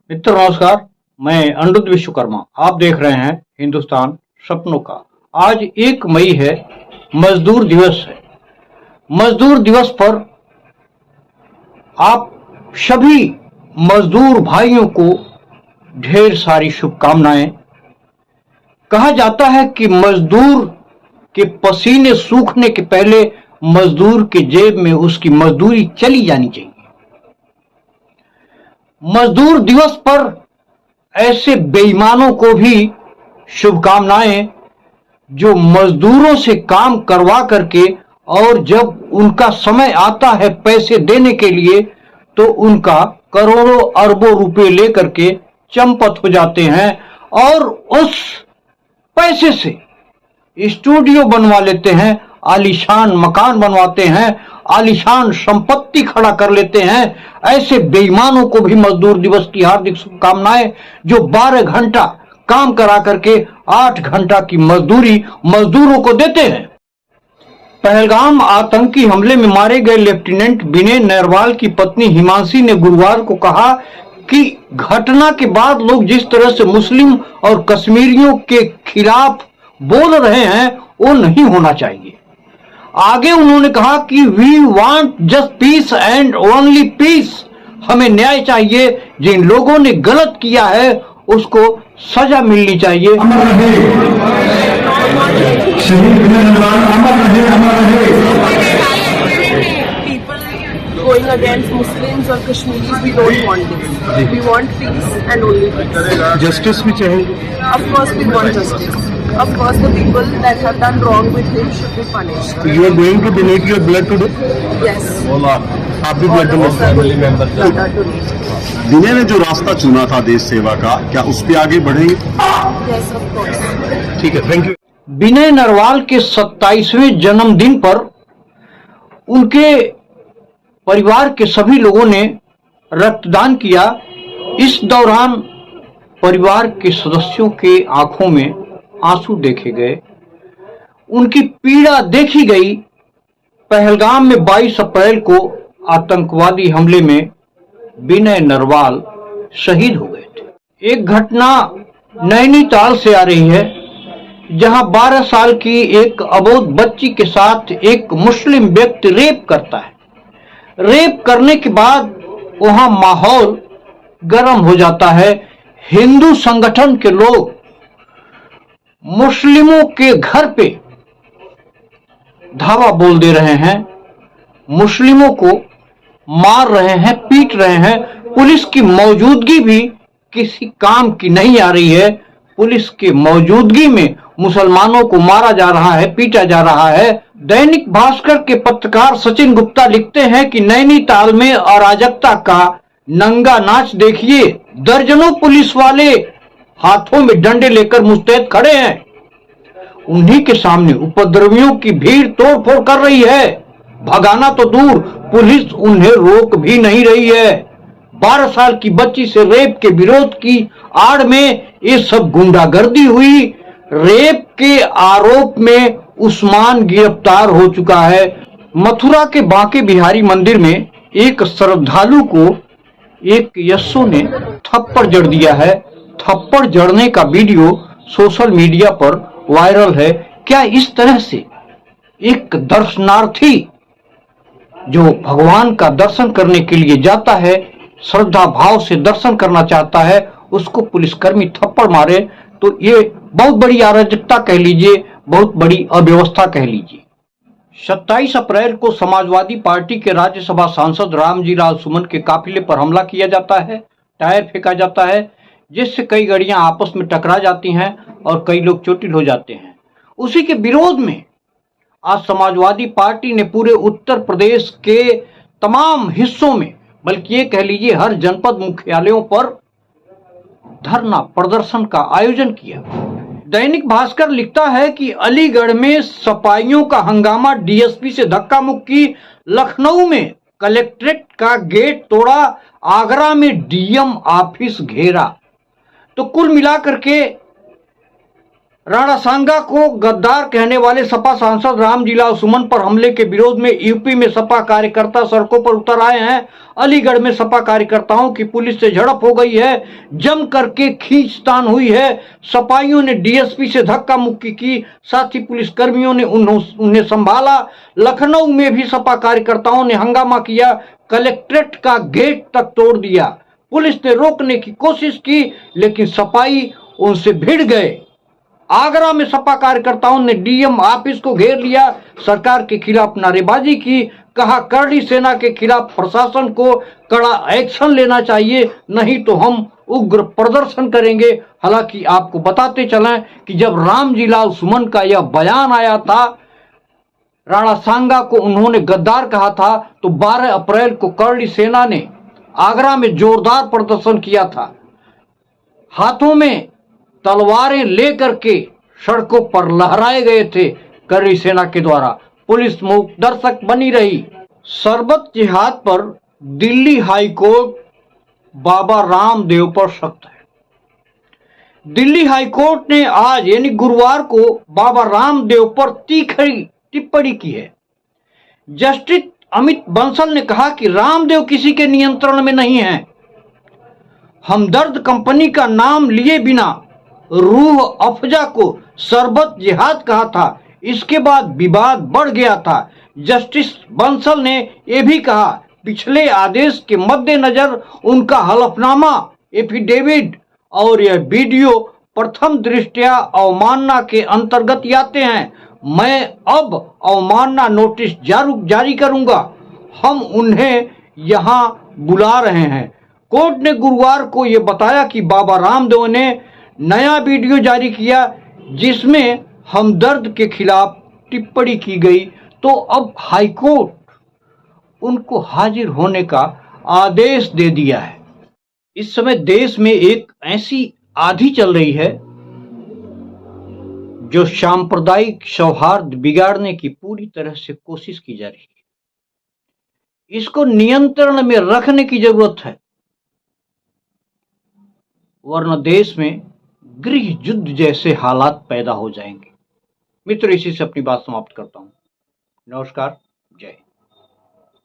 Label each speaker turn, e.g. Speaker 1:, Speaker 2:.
Speaker 1: मित्र नमस्कार। मैं अनिरुद्ध विश्वकर्मा। आप देख रहे हैं हिंदुस्तान सपनों का। आज 1 मई है, मजदूर दिवस है। मजदूर दिवस पर आप सभी मजदूर भाइयों को ढेर सारी शुभकामनाएं। कहा जाता है कि मजदूर के पसीने सूखने के पहले मजदूर के जेब में उसकी मजदूरी चली जानी चाहिए। मजदूर दिवस पर ऐसे बेईमानों को भी शुभकामनाएं जो मजदूरों से काम करवा करके और जब उनका समय आता है पैसे देने के लिए तो उनका करोड़ों अरबों रुपए लेकर के चंपत हो जाते हैं और उस पैसे से स्टूडियो बनवा लेते हैं, आलीशान मकान बनवाते हैं, आलीशान संपत्ति खड़ा कर लेते हैं। ऐसे बेईमानों को भी मजदूर दिवस की हार्दिक शुभकामनाएं जो 12 घंटा काम करा करके 8 घंटा की मजदूरी मजदूरों को देते हैं। पहलगाम आतंकी हमले में मारे गए लेफ्टिनेंट विनय नरवाल की पत्नी हिमांशी ने गुरुवार को कहा कि घटना के बाद लोग जिस तरह से मुस्लिम और कश्मीरियों के खिलाफ बोल रहे हैं वो नहीं होना चाहिए। आगे उन्होंने कहा कि we want just peace and only peace. हमें न्याय चाहिए, जिन लोगों ने गलत किया है उसको सजा मिलनी चाहिए।
Speaker 2: अमर रहे शहीद विनय नरवाल, अमर रहे, अमर रहे।
Speaker 3: Going against Muslims or Kashmiris, we don't want this. We want peace and only peace.
Speaker 2: Justice भी चाहिए।
Speaker 3: Of course, we want justice. Of course, the people that have done wrong with him should be punished.
Speaker 2: You are going to donate your blood today?
Speaker 3: Yes.
Speaker 2: आप भी
Speaker 3: All
Speaker 2: blood
Speaker 3: of us are going
Speaker 2: donate
Speaker 3: to blood are donated.
Speaker 4: विनय ने जो रास्ता चुना था देश सेवा का, क्या उस पर आगे बढ़ेंगे?
Speaker 3: Yes, of course.
Speaker 2: ठीक है, थैंक यू।
Speaker 1: विनय नरवाल के 27वें जन्मदिन पर उनके परिवार के सभी लोगों ने रक्तदान किया। इस दौरान परिवार के सदस्यों के आंखों में आंसू देखे गए, उनकी पीड़ा देखी गई। पहलगाम में 22 अप्रैल को आतंकवादी हमले में विनय नरवाल शहीद हो गए थे। एक घटना नैनीताल से आ रही है, जहां 12 साल की एक अबोध बच्ची के साथ एक मुस्लिम व्यक्ति रेप करता है। रेप करने के बाद वहां माहौल गर्म हो जाता है। हिंदू संगठन के लोग मुस्लिमों के घर पे धावा बोल दे रहे हैं, मुस्लिमों को मार रहे हैं, पीट रहे हैं। पुलिस की मौजूदगी भी किसी काम की नहीं आ रही है। पुलिस की मौजूदगी में मुसलमानों को मारा जा रहा है, पीटा जा रहा है। दैनिक भास्कर के पत्रकार सचिन गुप्ता लिखते हैं कि नैनीताल में अराजकता का नंगा नाच देखिए। दर्जनों पुलिस वाले हाथों में डंडे लेकर मुस्तैद खड़े हैं। उन्हीं के सामने उपद्रवियों की भीड़ तोड़फोड़ कर रही है। भगाना तो दूर, पुलिस उन्हें रोक भी नहीं रही है। 12 साल की बच्ची से रेप के विरोध की आड़ में ये सब गुंडागर्दी हुई। रेप के आरोप में उस्मान गिरफ्तार हो चुका है। मथुरा के बांके बिहारी मंदिर में एक श्रद्धालु को एक यस्सु ने थप्पड़ जड़ दिया है। थप्पड़ जड़ने का वीडियो सोशल मीडिया पर वायरल है। क्या इस तरह से एक दर्शनार्थी जो भगवान का दर्शन करने के लिए जाता है, श्रद्धा भाव से दर्शन करना चाहता है, उसको पुलिसकर्मी थप्पड़ मारे तो ये बहुत बड़ी अराजकता कह लीजिए, बहुत बड़ी अव्यवस्था कह लीजिए। 27 अप्रैल को समाजवादी पार्टी के राज्यसभा सांसद रामजी लाल सुमन के काफिले पर हमला किया जाता है, टायर फेंका जाता है, जिससे कई गाड़ियां आपस में टकरा जाती हैं और कई लोग चोटिल हो जाते हैं। उसी के विरोध में आज समाजवादी पार्टी ने पूरे उत्तर प्रदेश के तमाम हिस्सों में, बल्कि ये कह लीजिए हर जनपद मुख्यालयों पर धरना प्रदर्शन का आयोजन किया। दैनिक भास्कर लिखता है कि अलीगढ़ में सपाइयों का हंगामा, डीएसपी से धक्का मुक्की। लखनऊ में कलेक्ट्रेट का गेट तोड़ा, आगरा में डीएम ऑफिस घेरा। तो कुल मिलाकर के राणा सांगा को गद्दार कहने वाले सपा सांसद रामजीलाल सुमन पर हमले के विरोध में यूपी में सपा कार्यकर्ता सड़कों पर उतर आए हैं। अलीगढ़ में सपा कार्यकर्ताओं की पुलिस से झड़प हो गई है, जम करके खींचतान हुई है। सपाइयों ने डीएसपी से धक्का मुक्की की, साथ ही पुलिस कर्मियों ने उन्हें संभाला। लखनऊ में भी सपा कार्यकर्ताओं ने हंगामा किया, कलेक्ट्रेट का गेट तक तोड़ दिया। पुलिस ने रोकने की कोशिश की, लेकिन सपाई उनसे भिड़ गए। आगरा में सपा कार्यकर्ताओं ने डीएम ऑफिस को घेर लिया, सरकार के खिलाफ नारेबाजी की, कहा करड़ी सेना के खिलाफ प्रशासन को कड़ा एक्शन लेना चाहिए, नहीं तो हम उग्र प्रदर्शन करेंगे। हालांकि आपको बताते चलें कि जब रामजीलाल सुमन का यह बयान आया था, राणा सांगा को उन्होंने गद्दार कहा था, तो 12 अप्रैल को करड़ी सेना ने आगरा में जोरदार प्रदर्शन किया था। हाथों में तलवारें लेकर के सड़कों पर लहराए गए थे करड़ी सेना के द्वारा। पुलिस मूक दर्शक बनी रही। शरबत जिहाद पर दिल्ली हाई कोर्ट बाबा रामदेव पर सख्त है। दिल्ली हाई कोर्ट ने आज यानी गुरुवार को बाबा रामदेव पर तीखी टिप्पणी की है। जस्टिस अमित बंसल ने कहा कि रामदेव किसी के नियंत्रण में नहीं है। हमदर्द कंपनी का नाम लिए बिना रूह अफजा को शरबत जिहाद कहा था। इसके बाद विवाद बढ़ गया था। जस्टिस बंसल ने यह भी कहा, पिछले आदेश के मद्देनजर उनका हलफनामा, एफिडेविट और यह वीडियो प्रथम दृष्टया अवमानना के अंतर्गत आते हैं। मैं अब अवमानना नोटिस जारी करूंगा। हम उन्हें यहां बुला रहे हैं। कोर्ट ने गुरुवार को यह बताया कि बाबा रामदेव ने नया वीडियो जारी किया, जिसमें हमदर्द के खिलाफ टिप्पणी की गई। तो अब हाईकोर्ट उनको हाजिर होने का आदेश दे दिया है। इस समय देश में एक ऐसी आंधी चल रही है जो सांप्रदायिक सौहार्द बिगाड़ने की पूरी तरह से कोशिश की जा रही है। इसको नियंत्रण में रखने की जरूरत है, वरना देश में गृह युद्ध जैसे हालात पैदा हो जाएंगे। मित्र, इसी से अपनी बात समाप्त करता हूं। नमस्कार, जय हिंद।